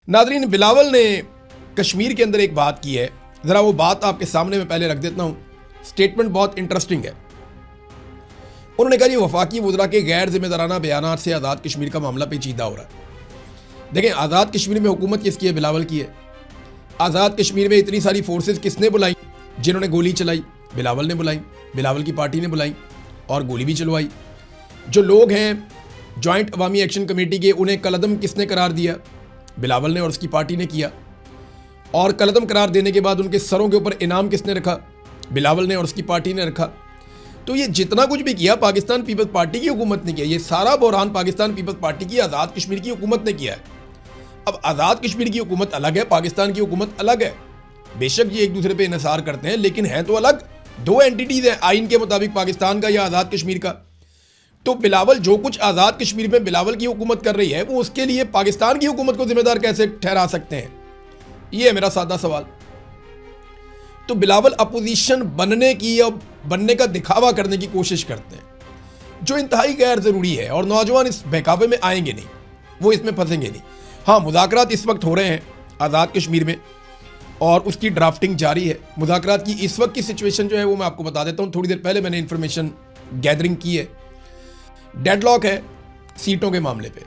नाजरीन, बिलावल ने कश्मीर के अंदर एक बात की है, ज़रा वो बात आपके सामने में पहले रख देता हूँ। स्टेटमेंट बहुत इंटरेस्टिंग है। उन्होंने कहा, ये वफाकी वज़रा के गैर जिम्मेदाराना बयानात से आज़ाद कश्मीर का मामला पेचीदा हो रहा है। देखें, आज़ाद कश्मीर में हुकूमत किसकी है? बिलावल की है। आज़ाद कश्मीर में इतनी सारी फोर्सेस किसने बुलाई? जिन्होंने गोली चलाई, बिलावल ने बुलाई, बिलावल की पार्टी ने बुलाई और गोली भी चलवाई। जो लोग हैं जॉइंट अवामी एक्शन कमेटी के, उन्हें कलअदम किसने करार दिया? बिलावल ने और उसकी पार्टी ने किया। और कलअदम करार देने के बाद उनके सरों के ऊपर इनाम किसने रखा? बिलावल ने और उसकी पार्टी ने रखा। तो ये जितना कुछ भी किया पाकिस्तान पीपल्स पार्टी की हुकूमत ने किया। ये सारा बहरान पाकिस्तान पीपल्स पार्टी की आज़ाद कश्मीर की हुकूमत ने किया है। अब आज़ाद कश्मीर की हुकूमत अलग है, पाकिस्तान की हुकूमत अलग है। बेशक ये एक दूसरे पे इन्हिसार करते हैं, लेकिन है तो अलग। दो एंटिटीज हैं आइन के मुताबिक, पाकिस्तान का या आज़ाद कश्मीर का। तो बिलावल जो कुछ आज़ाद कश्मीर में बिलावल की हुकूमत कर रही है, वो उसके लिए पाकिस्तान की हुकूमत को जिम्मेदार कैसे ठहरा सकते हैं? ये है मेरा सादा सवाल। तो बिलावल अपोजिशन बनने की या बनने का दिखावा करने की कोशिश करते हैं, जो इंतहाई गैर ज़रूरी है। और नौजवान इस बहकावे में आएंगे नहीं, वो इसमें फंसेंगे नहीं। हाँ, मुज़ाकरात इस वक्त हो रहे हैं आज़ाद कश्मीर में और उसकी ड्राफ्टिंग जारी है। मुज़ाकरात की इस वक्त की सिचुएशन जो है वो मैं आपको बता देता हूँ। थोड़ी देर पहले मैंने इन्फॉर्मेशन गैदरिंग की है। डेडलॉक है सीटों के मामले पे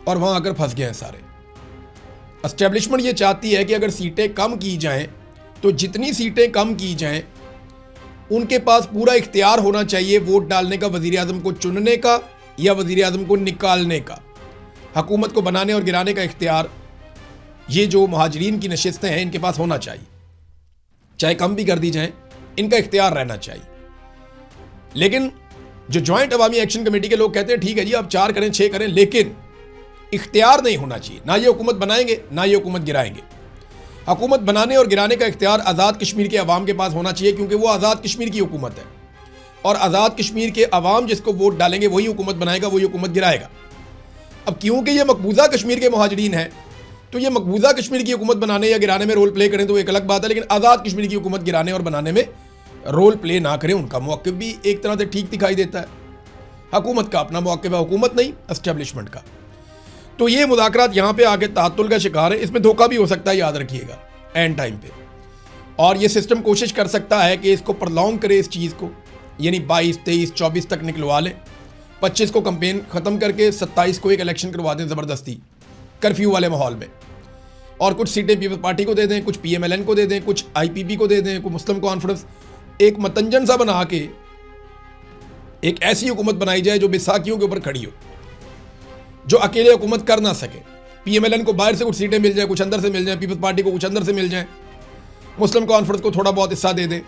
और वहाँ आकर फंस गए हैं सारे। एस्टेब्लिशमेंट ये चाहती है कि अगर सीटें कम की जाएं तो जितनी सीटें कम की जाएं उनके पास पूरा इख्तियार होना चाहिए वोट डालने का, वज़ीर आज़म को चुनने का या वज़ीर आज़म को निकालने का, हुकूमत को बनाने और गिराने का इख्तियार। ये जो मुहाजिरीन की नशिस्तें हैं इनके पास होना चाहिए, चाहे कम भी कर दी जाएं, इनका इख्तियार रहना चाहिए। लेकिन जो जॉइंट अवामी एक्शन कमेटी के लोग कहते हैं ठीक है जी, आप 4 करें 6 करें, लेकिन इख्तियार नहीं होना चाहिए। ना ये हुकूमत बनाएंगे ना ये हुकूमत गिराएंगे। हुकूमत बनाने और गिराने का इख्तियार आज़ाद कश्मीर के अवाम के पास होना चाहिए, क्योंकि वो आज़ाद कश्मीर की हुकूमत है और आज़ाद कश्मीर के अवाम जिसको वोट डालेंगे वही हुकूमत बनाएगा, वही हुकूमत गिराएगा। अब क्योंकि ये मकबूजा कश्मीर के मुहाजिरीन हैं, तो ये मकबूजा कश्मीर की हुकूमत बनाने या गिराने में रोल प्ले करें तो एक अलग बात है, लेकिन आज़ाद कश्मीर की हुकूमत गिराने और बनाने में रोल प्ले ना करें, उनका मौक़िफ़ भी एक तरह से ठीक दिखाई देता है। हुकूमत का अपना मौक़िफ़ है, हुकूमत नहीं एस्टेब्लिशमेंट का। तो ये मुज़ाकरात यहाँ पे आगे तातुल का शिकार है। इसमें धोखा भी हो सकता है, याद रखिएगा, एंड टाइम पे। और ये सिस्टम कोशिश कर सकता है कि इसको प्रलॉन्ग करे, इस चीज़ को, यानी 22, 23, 24 तक निकलवा लें, 25 को कैंपेन ख़त्म करके 27 को एक इलेक्शन करवा दें ज़बरदस्ती कर्फ्यू वाले माहौल में, और कुछ सीटें पीपल्स पार्टी को दे दें, कुछ PMLN को दे दें, कुछ IPP को दे दें, कुछ मुस्लिम कॉन्फ्रेंस। एक मतंजन सा बना के एक ऐसी हुकूमत बनाई जाए जो बैसाखियों के ऊपर खड़ी हो, जो अकेले हुकूमत कर ना सके। PMLN को बाहर से कुछ सीटें मिल जाए, कुछ अंदर से मिल जाए, पीपल्स पार्टी को कुछ अंदर से मिल जाए, मुस्लिम कॉन्फ्रेंस को थोड़ा बहुत हिस्सा दे दें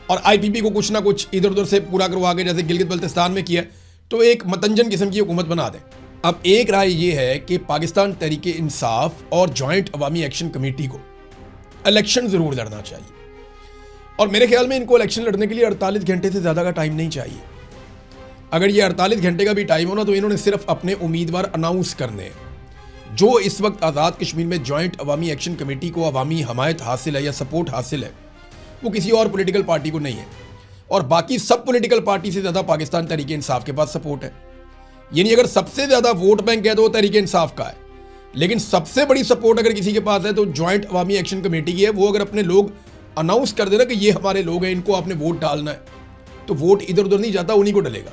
और IPP को कुछ ना कुछ इधर उधर से पूरा करवा के, जैसे गिलगित बल्तिस्तान में किया, तो एक मतंजन किस्म की हुकूमत बना दें। अब एक राय ये है कि पाकिस्तान तहरीक इंसाफ और जॉइंट अवामी एक्शन कमेटी को इलेक्शन ज़रूर लड़ना चाहिए, और मेरे ख्याल में इनको इलेक्शन लड़ने के लिए 48 घंटे से ज़्यादा का टाइम नहीं चाहिए। अगर ये 48 घंटे का भी टाइम हो ना, तो इन्होंने सिर्फ अपने उम्मीदवार अनाउंस करने हैं। जो इस वक्त आज़ाद कश्मीर में जॉइंट अवामी एक्शन कमेटी को अवामी हमायत हासिल है या सपोर्ट हासिल है, वो किसी और पॉलिटिकल पार्टी को नहीं है, और बाकी सब पॉलिटिकल पार्टी से ज़्यादा पाकिस्तान तहरीक इंसाफ के पास सपोर्ट है। यानी अगर सबसे ज़्यादा वोट बैंक है तो वो तहरीक इंसाफ का है, लेकिन सबसे बड़ी सपोर्ट अगर किसी के पास है तो जॉइंट अवामी एक्शन कमेटी की है। वो अगर अपने लोग अनाउंस कर देना कि ये हमारे लोग हैं, इनको आपने वोट डालना है, तो वोट इधर उधर नहीं जाता, उन्हीं को डलेगा।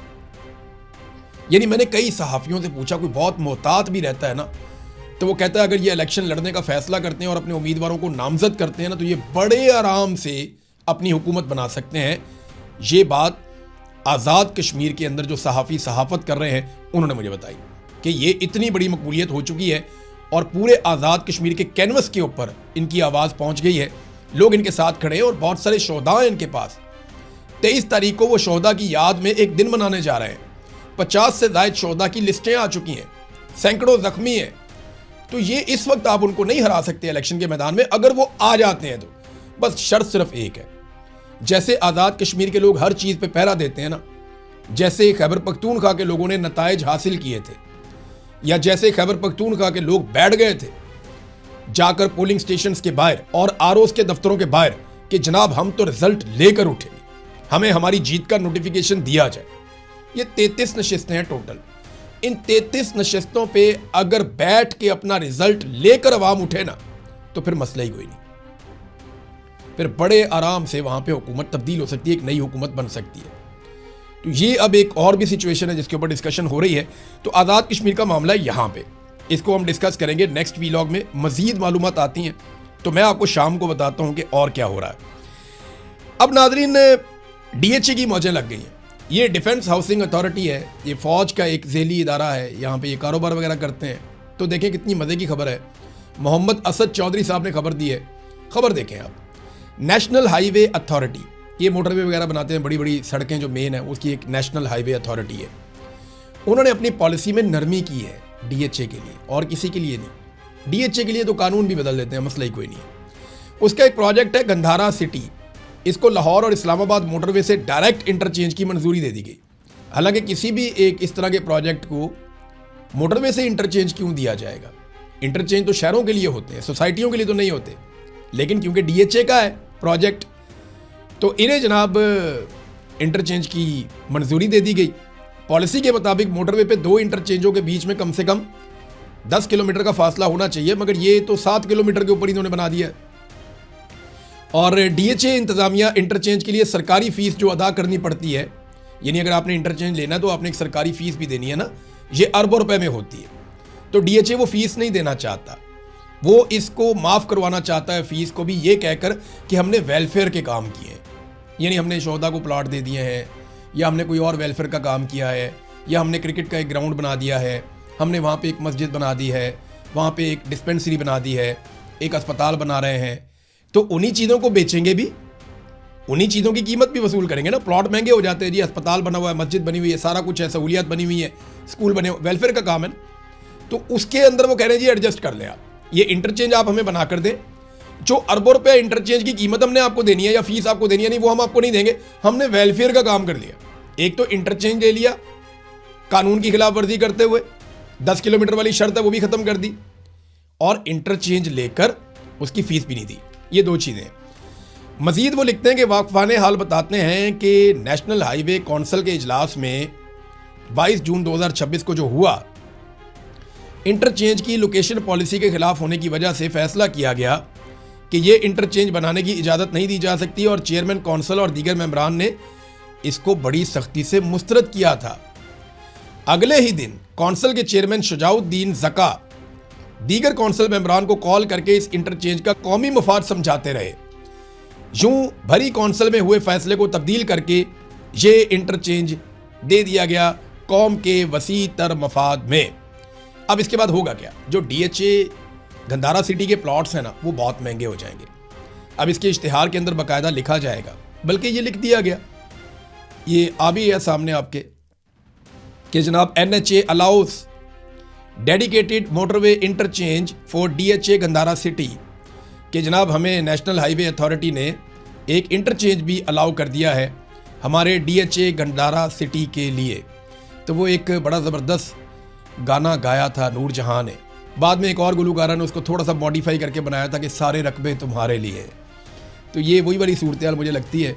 यानी मैंने कई सहाफ़ियों से पूछा, कोई बहुत मोहतात भी रहता है ना, तो वो कहता है अगर ये इलेक्शन लड़ने का फैसला करते हैं और अपने उम्मीदवारों को नामजद करते हैं ना, तो ये बड़े आराम से अपनी हुकूमत बना सकते हैं। ये बात आज़ाद कश्मीर के अंदर जो सहाफ़ी सहाफ़त कर रहे हैं उन्होंने मुझे बताई कि ये इतनी बड़ी मकबूलियत हो चुकी है और पूरे आज़ाद कश्मीर के कैनवस के ऊपर इनकी आवाज़ पहुँच गई है, लोग इनके साथ खड़े हैं और बहुत सारे शोहदा हैं इनके पास। 23 तारीख को वो शोहदा की याद में एक दिन मनाने जा रहे हैं। 50 से ज़ायद शोहदा की लिस्टें आ चुकी हैं, सैकड़ों ज़ख्मी हैं। तो ये इस वक्त आप उनको नहीं हरा सकते इलेक्शन के मैदान में। अगर वो आ जाते हैं तो बस शर्त सिर्फ एक है, जैसे आज़ाद कश्मीर के लोग हर चीज़ पे पहरा देते हैं ना, जैसे खैबर पख्तूनख्वा के लोगों ने नताइज हासिल किए थे, या जैसे खैबर पख्तूनख्वा के लोग बैठ गए थे जाकर पोलिंग स्टेशंस के बाहर और ROs के दफ्तरों के बाहर कि जनाब हम तो रिजल्ट लेकर उठेंगे, हमें हमारी जीत का नोटिफिकेशन दिया जाए। ये 33 नशिस्तें हैं टोटल, इन 33 नशस्तों पे अगर बैठ के अपना रिजल्ट लेकर अवाम उठे ना तो फिर मसला ही कोई नहीं, फिर बड़े आराम से वहां पे हुकूमत तब्दील हो सकती है, एक नई हुकूमत बन सकती है। तो ये अब एक और भी सिचुएशन है जिसके ऊपर डिस्कशन हो रही है। तो आज़ाद कश्मीर का मामला है यहाँ पे, इसको हम डिस्कस करेंगे नेक्स्ट वीलॉग में। मजीद मालूमात आती हैं तो मैं आपको शाम को बताता हूँ कि और क्या हो रहा है। अब नाजरीन, DHA की मौजें लग गई हैं। ये डिफेंस हाउसिंग अथॉरिटी है, ये फ़ौज का एक झेली इदारा है, यहाँ पे ये कारोबार वगैरह करते हैं। तो देखें कितनी मज़े की खबर है, मोहम्मद असद चौधरी साहब ने खबर दी है। खबर देखें आप, नेशनल हाईवे अथॉरिटी, ये मोटरवे वगैरह बनाते हैं, बड़ी बड़ी सड़कें जो मेन है उसकी एक नेशनल हाईवे अथॉरिटी है। उन्होंने अपनी पॉलिसी में नरमी की है DHA के लिए, और किसी के लिए नहीं। DHA के लिए तो कानून भी बदल देते हैं, मसला ही कोई नहीं है। उसका एक प्रोजेक्ट है गंधारा सिटी, इसको लाहौर और इस्लामाबाद मोटरवे से डायरेक्ट इंटरचेंज की मंजूरी दे दी गई। हालांकि किसी भी एक इस तरह के प्रोजेक्ट को मोटरवे से इंटरचेंज क्यों दिया जाएगा? इंटरचेंज तो शहरों के लिए होते हैं, सोसाइटियों के लिए तो नहीं होते। लेकिन क्योंकि DHA का है प्रोजेक्ट, तो इन्हें जनाब इंटरचेंज की मंजूरी दे दी गई। पॉलिसी के मुताबिक मोटरवे पे 2 इंटरचेंजों के बीच में कम से कम 10 किलोमीटर का फासला होना चाहिए, मगर ये तो 7 किलोमीटर के ऊपर इन्होंने बना दिया है। और DHA इंतजामिया इंटरचेंज के लिए सरकारी फीस जो अदा करनी पड़ती है, यानी अगर आपने इंटरचेंज लेना है तो आपने एक सरकारी फीस भी देनी है ना, ये अरबों रुपए में होती है। तो DHA वो फीस नहीं देना चाहता, वो इसको माफ़ करवाना चाहता है फीस को भी, ये कहकर कि हमने वेलफेयर के काम किए हैं, यानी हमने शोहदा को प्लाट दे दिए हैं, या हमने कोई और वेलफेयर का काम किया है, या हमने क्रिकेट का एक ग्राउंड बना दिया है, हमने वहाँ पे एक मस्जिद बना दी है, वहाँ पे एक डिस्पेंसरी बना दी है, एक अस्पताल बना रहे हैं। तो उन्हीं चीज़ों को बेचेंगे भी, उन्हीं चीज़ों की कीमत भी वसूल करेंगे ना। प्लॉट महंगे हो जाते हैं जी, अस्पताल बना हुआ है, मस्जिद बनी हुई है, सारा कुछ है, सहूलियात बनी हुई है, स्कूल बने, वेलफेयर का काम है ना। तो उसके अंदर वो कह रहे हैं जी एडजस्ट कर लें आप, ये इंटरचेंज आप हमें बना कर दें, जो अरबों रुपये इंटरचेंज की कीमत हमने आपको देनी है या फीस आपको देनी है, नहीं वो हम आपको नहीं देंगे, हमने वेलफेयर का काम कर लिया। एक तो इंटरचेंज ले लिया कानून की खिलाफ वर्जी करते हुए, 10 किलोमीटर वाली शर्त है वो भी ख़त्म कर दी, और इंटरचेंज लेकर उसकी फ़ीस भी नहीं दी। ये 2 चीज़ें। मज़ीद वो लिखते हैं कि वाकफाने हाल बताते हैं कि नेशनल हाईवे कौंसिल के इजलास में 22 जून 2026 को जो हुआ, इंटरचेंज की लोकेशन पॉलिसी के खिलाफ होने की वजह से फैसला किया गया कि ये इंटरचेंज बनाने की इजाज़त नहीं दी जा सकती, और चेयरमैन कौंसिल और दीगर मेंबरान ने इसको बड़ी सख्ती से मुस्तरद किया था। अगले ही दिन कौंसिल के चेयरमैन शुजाउद्दीन ज़का दीगर कौंसिल मेंबरान को कॉल करके इस इंटरचेंज का कौमी मफाद समझाते रहे। यूं भरी कौंसिल में हुए फैसले को तब्दील करके ये इंटरचेंज दे दिया गया कौम के वसी तर मफाद में। अब इसके बाद होगा क्या? जो DHA गंधारा सिटी के प्लॉट्स हैं ना, वो बहुत महंगे हो जाएंगे। अब इसके इश्तिहार के अंदर बाकायदा लिखा जाएगा, बल्कि ये लिख दिया गया, ये आ भी है सामने आपके, कि जनाब NHA allow us dedicated motorway interchange for DHA Gandhara city, कि जनाब हमें नेशनल हाईवे अथॉरिटी ने एक इंटरचेंज भी अलाउ कर दिया है हमारे DHA गंधारा सिटी के लिए। तो वो एक बड़ा ज़बरदस्त गाना गाया था नूर जहां ने, बाद में एक और गुलकारा ने उसको थोड़ा सा मॉडिफाई करके बनाया था कि सारे रकबे तुम्हारे लिए। तो ये वही वाली सूरत हाल मुझे लगती है